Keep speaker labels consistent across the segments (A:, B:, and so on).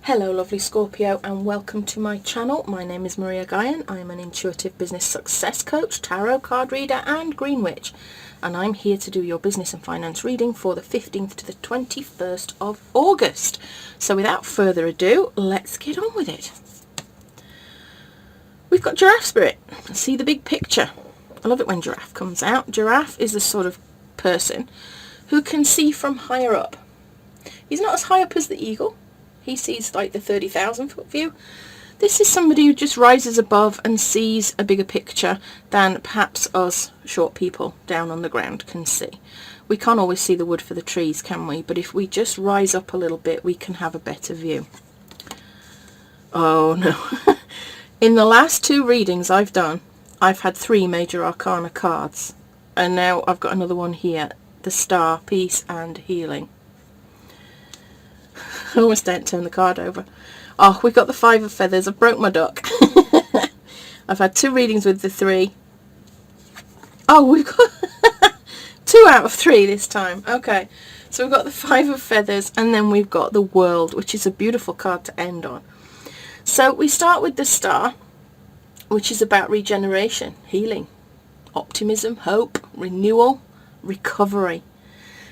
A: Hello lovely Scorpio and welcome to my channel. My name is Maria Guyon. I am an intuitive business success coach, tarot card reader and green witch, and I'm here to do your business and finance reading for the 15th to the 21st of August. So without further ado, let's get on with it. We've got Giraffe Spirit. See the big picture. I love it when Giraffe comes out. Giraffe is the sort of person who can see from higher up. He's not as high up as the eagle. He sees like the 30,000 foot view. This is somebody who just rises above and sees a bigger picture than perhaps us short people down on the ground can see. We can't always see the wood for the trees, can we? But if we just rise up a little bit, we can have a better view. Oh no. In the last two readings I've done, I've had 3 major arcana cards. And now I've got another one here. The Star, Peace and Healing. I almost didn't turn the card over. Oh, we got the 5 of Feathers. I've broke my duck. I've had 2 readings with the 3. Oh, we've got 2 out of 3 this time. Okay, so we've got the 5 of Feathers and then we've got the World, which is a beautiful card to end on. So we start with the Star, which is about regeneration, healing, optimism, hope, renewal, recovery.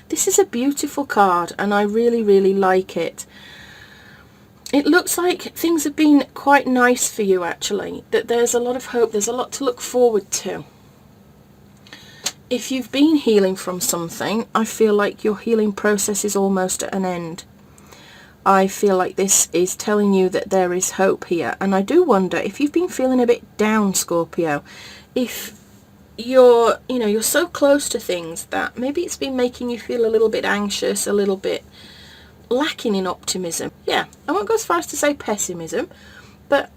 A: This is a beautiful card and I really like it. It looks like things have been quite nice for you actually, that there's a lot of hope, there's a lot to look forward to. If you've been healing from something, I feel like your healing process is almost at an end. I feel like this is telling you that there is hope here, and I do wonder if you've been feeling a bit down, Scorpio, if you're so close to things that maybe it's been making you feel a little bit anxious, a little bit lacking in optimism. Yeah, I won't go as far as to say pessimism, but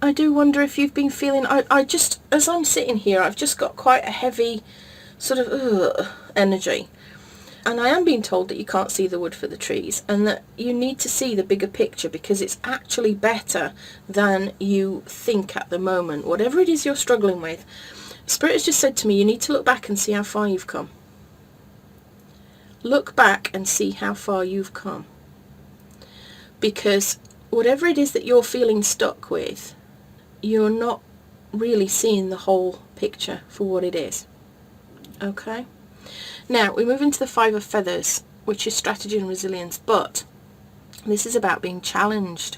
A: I do wonder if you've been feeling, I just, as I'm sitting here, I've just got quite a heavy sort of energy. And I am being told that you can't see the wood for the trees and that you need to see the bigger picture because it's actually better than you think at the moment. Whatever it is you're struggling with, Spirit has just said to me, you need to look back and see how far you've come. Look back and see how far you've come. Because whatever it is that you're feeling stuck with, you're not really seeing the whole picture for what it is. Okay? Now, we move into the 5 of Feathers, which is strategy and resilience, but this is about being challenged.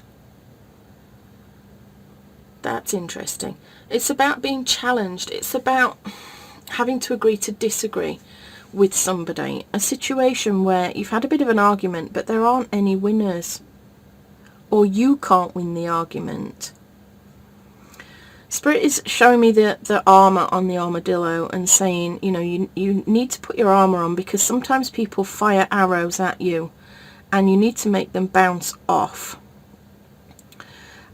A: That's interesting. It's about being challenged. It's about having to agree to disagree with somebody. A situation where you've had a bit of an argument, but there aren't any winners. Or you can't win the argument. Spirit is showing me the armour on the armadillo and saying, you need to put your armour on because sometimes people fire arrows at you and you need to make them bounce off.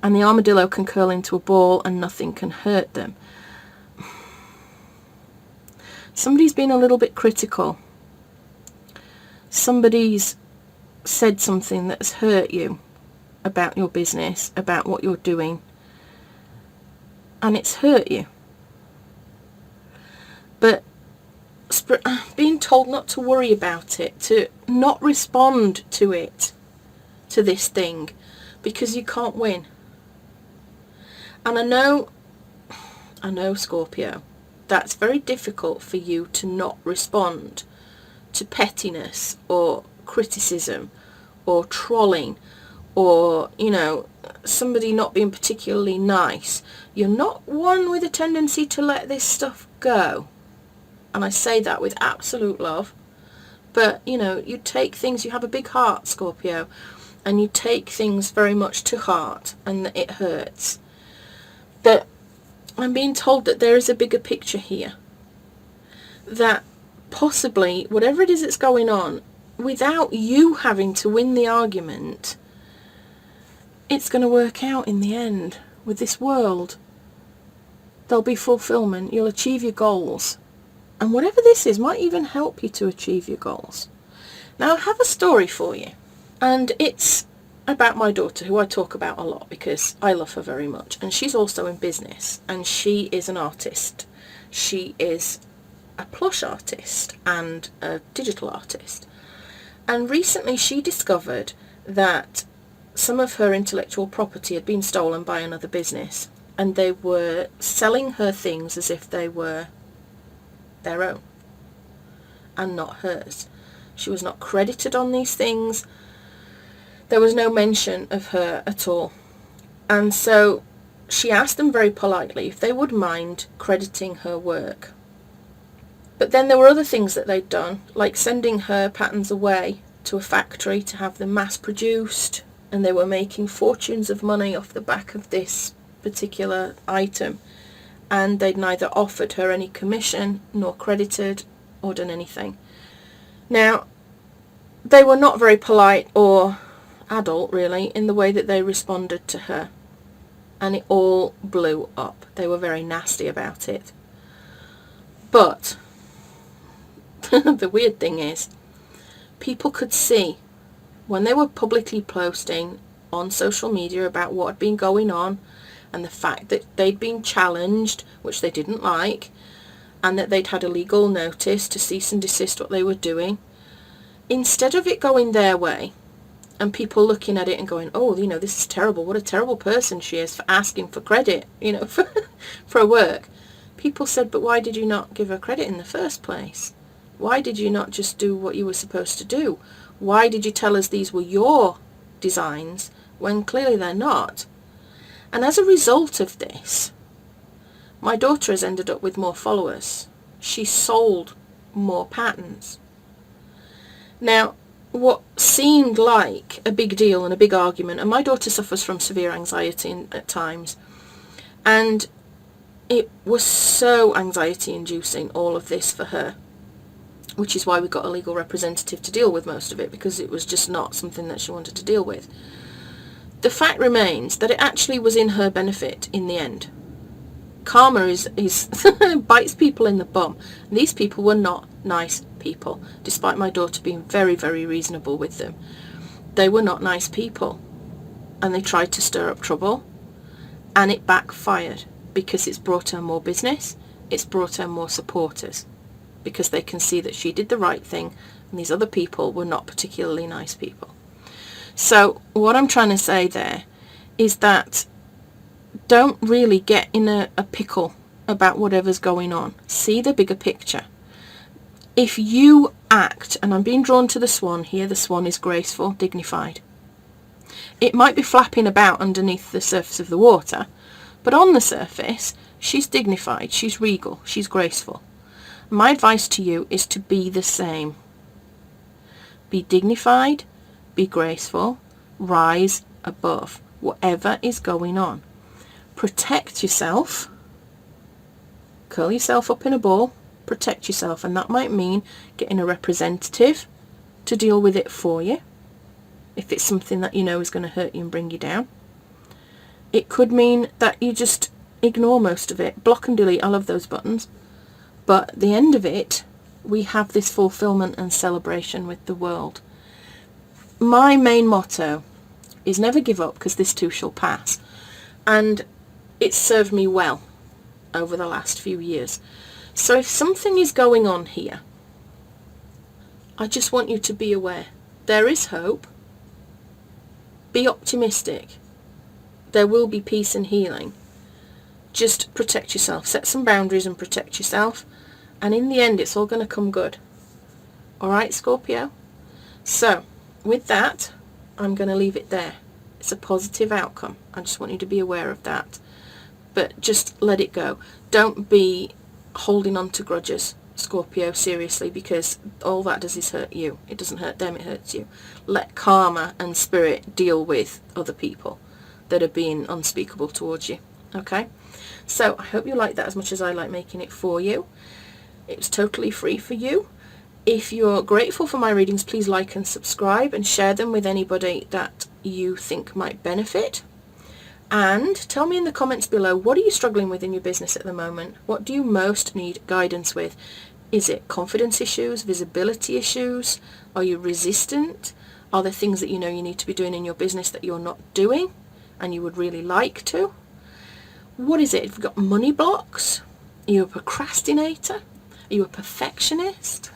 A: And the armadillo can curl into a ball and nothing can hurt them. Somebody's been a little bit critical. Somebody's said something that's hurt you about your business, about what you're doing. And it's hurt you. But being told not to worry about it, to not respond to it, to this thing, because you can't win. And I know Scorpio, that's very difficult for you to not respond to pettiness or criticism or trolling or, somebody not being particularly nice. You're not one with a tendency to let this stuff go. And I say that with absolute love. But, you take things, you have a big heart, Scorpio, and you take things very much to heart and it hurts. But I'm being told that there is a bigger picture here. That possibly, whatever it is that's going on, without you having to win the argument, it's going to work out in the end with this world. There'll be fulfillment. You'll achieve your goals. And whatever this is might even help you to achieve your goals. Now, I have a story for you. And it's about my daughter, who I talk about a lot because I love her very much. And she's also in business. And she is an artist. She is a plush artist and a digital artist. And recently she discovered that some of her intellectual property had been stolen by another business, and they were selling her things as if they were their own and not hers. She was not credited on these things. There was no mention of her at all. And so she asked them very politely if they would mind crediting her work. But then there were other things that they'd done, like sending her patterns away to a factory to have them mass produced, and they were making fortunes of money off the back of this particular item, and they'd neither offered her any commission nor credited or done anything. Now, they were not very polite or adult, really, in the way that they responded to her, and it all blew up. They were very nasty about it. But the weird thing is, people could see when they were publicly posting on social media about what had been going on, and the fact that they'd been challenged, which they didn't like, and that they'd had a legal notice to cease and desist what they were doing. Instead of it going their way and people looking at it and going, oh, you know, this is terrible, what a terrible person she is for asking for credit, you know, for her work, people said, but why did you not give her credit in the first place? Why did you not just do what you were supposed to do? Why did you tell us these were your designs when clearly they're not? And as a result of this, my daughter has ended up with more followers. She sold more patterns. Now, what seemed like a big deal and a big argument, and my daughter suffers from severe anxiety at times, and it was so anxiety inducing, all of this for her, which is why we got a legal representative to deal with most of it, because it was just not something that she wanted to deal with. The fact remains that it actually was in her benefit in the end. Karma is bites people in the bum. And these people were not nice people, despite my daughter being very, very reasonable with them. They were not nice people, and they tried to stir up trouble, and it backfired, because it's brought her more business, it's brought her more supporters, because they can see that she did the right thing, and these other people were not particularly nice people. So what I'm trying to say there is that don't really get in a pickle about whatever's going on. See the bigger picture. If you act, and I'm being drawn to the swan here, the swan is graceful, dignified. It might be flapping about underneath the surface of the water, but on the surface, she's dignified, she's regal, she's graceful. My advice to you is to be the same. Be dignified, be graceful, rise above whatever is going on. Protect yourself, curl yourself up in a ball, protect yourself, and that might mean getting a representative to deal with it for you if it's something that you know is going to hurt you and bring you down. It could mean that you just ignore most of it, block and delete. I love those buttons, but at the end of it we have this fulfillment and celebration with the world. My main motto is never give up, because this too shall pass, and it's served me well over the last few years. So if something is going on here, I just want you to be aware. There is hope. Be optimistic. There will be peace and healing. Just protect yourself. Set some boundaries and protect yourself. And in the end, it's all going to come good. Alright, Scorpio? So, with that, I'm going to leave it there. It's a positive outcome. I just want you to be aware of that. But just let it go. Don't be holding on to grudges, Scorpio, seriously, because all that does is hurt you. It doesn't hurt them, it hurts you. Let karma and spirit deal with other people that are being unspeakable towards you. Okay? So I hope you like that as much as I like making it for you. It was totally free for you. If you're grateful for my readings, please like and subscribe and share them with anybody that you think might benefit. And tell me in the comments below, what are you struggling with in your business at the moment? What do you most need guidance with? Is it confidence issues, visibility issues? Are you resistant? Are there things that you know you need to be doing in your business that you're not doing and you would really like to? What is it? Have you got money blocks? Are you a procrastinator? Are you a perfectionist?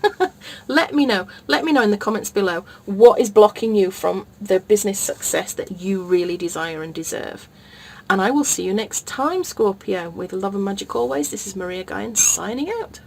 A: Let me know. Let me know in the comments below what is blocking you from the business success that you really desire and deserve. And I will see you next time, Scorpio. With love and magic always, this is Maria Guyan signing out.